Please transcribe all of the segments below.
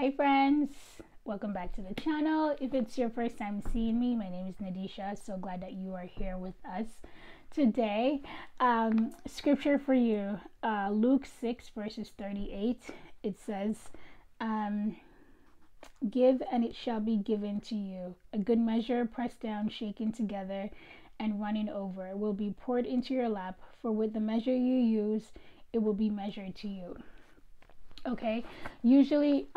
Hi friends, welcome back to the channel. If it's your first time seeing me, my name is Nadisha. So glad that you are here with us today. Scripture for you, Luke 6 verses 38. It says, give and it shall be given to you. A good measure, pressed down, shaken together, and running over will be poured into your lap. For with the measure you use, it will be measured to you. Okay, usually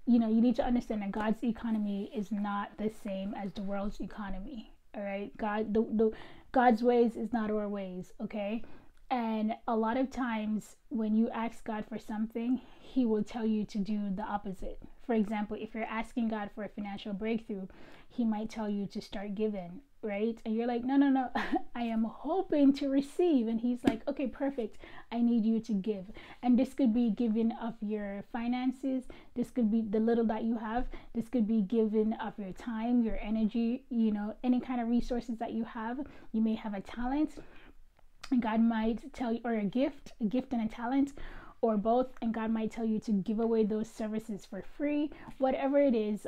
you need to understand that God's economy is not the same as the world's economy. All right, God's ways is not our ways. Okay, and a lot of times when you ask God for something, he will tell you to do the opposite. For example, if you're asking God for a financial breakthrough, he might tell you to start giving, right? And you're like, no, I am hoping to receive. And he's like, okay, perfect. I need you to give. And this could be giving of your finances. This could be the little that you have. This could be giving of your time, your energy, any kind of resources that you have. You may have a talent, and God might tell you, or a gift and a talent, or both, and God might tell you to give away those services for free. Whatever it is,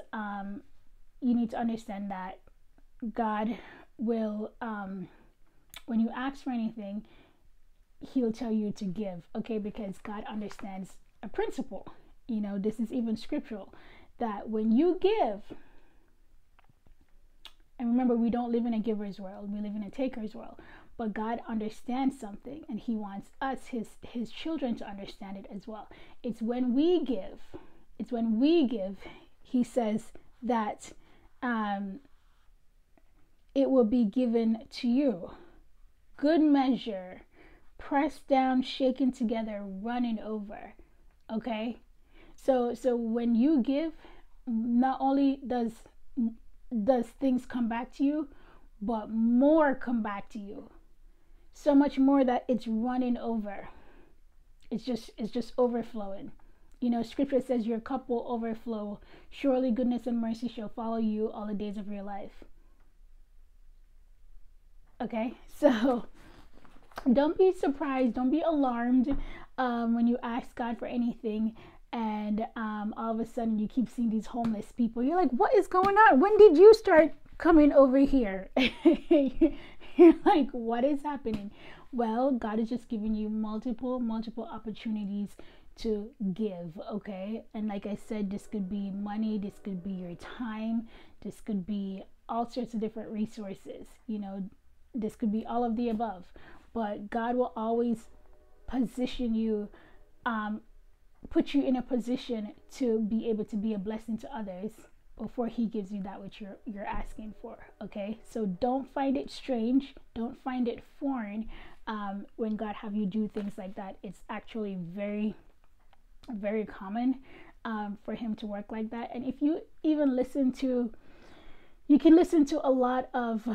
you need to understand that God will, when you ask for anything, he'll tell you to give, okay? Because God understands a principle. This is even scriptural, that when you give, and remember, we don't live in a giver's world, we live in a taker's world. But God understands something, and he wants us, his children, to understand it as well. It's when we give, he says that it will be given to you. Good measure, pressed down, shaken together, running over. Okay? So when you give, not only does things come back to you, but more come back to you. So much more that it's running over. It's just overflowing. Scripture says your cup will overflow. Surely goodness and mercy shall follow you all the days of your life. Okay, so don't be surprised, don't be alarmed when you ask God for anything and all of a sudden you keep seeing these homeless people. You're like, what is going on? When did you start coming over here? You're like, what is happening? Well, God is just giving you multiple opportunities to give, okay? And like I said, this could be money, this could be your time, this could be all sorts of different resources, this could be all of the above. But God will always position you, put you in a position to be able to be a blessing to others before he gives you that which you're asking for. Okay, so don't find it strange, don't find it foreign when God have you do things like that. It's actually very, very common for him to work like that. And if you even you can listen to a lot of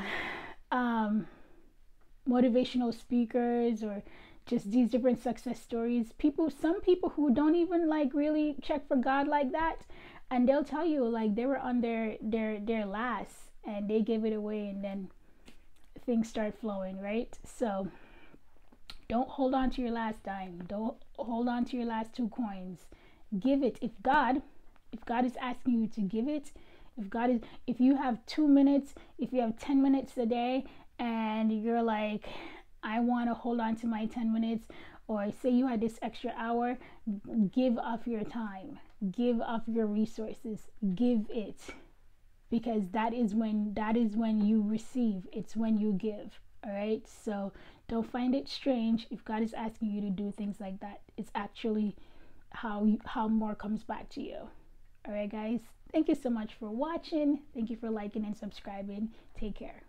motivational speakers or just these different success stories. Some people who don't even really check for God like that, and they'll tell you they were on their last and they gave it away, and then things start flowing, right? So don't hold on to your last dime. Don't hold on to your last 2 coins. Give it. If God is asking you to give it, if you have 2 minutes, if you have 10 minutes a day, and you're like, I want to hold on to my 10 minutes, or say you had this extra hour, give of your time, give of your resources, give it, because that is when you receive. It's when you give. All right, so don't find it strange if God is asking you to do things like that. It's actually how more comes back to you. All right, guys, thank you so much for watching. Thank you for liking and subscribing. Take care.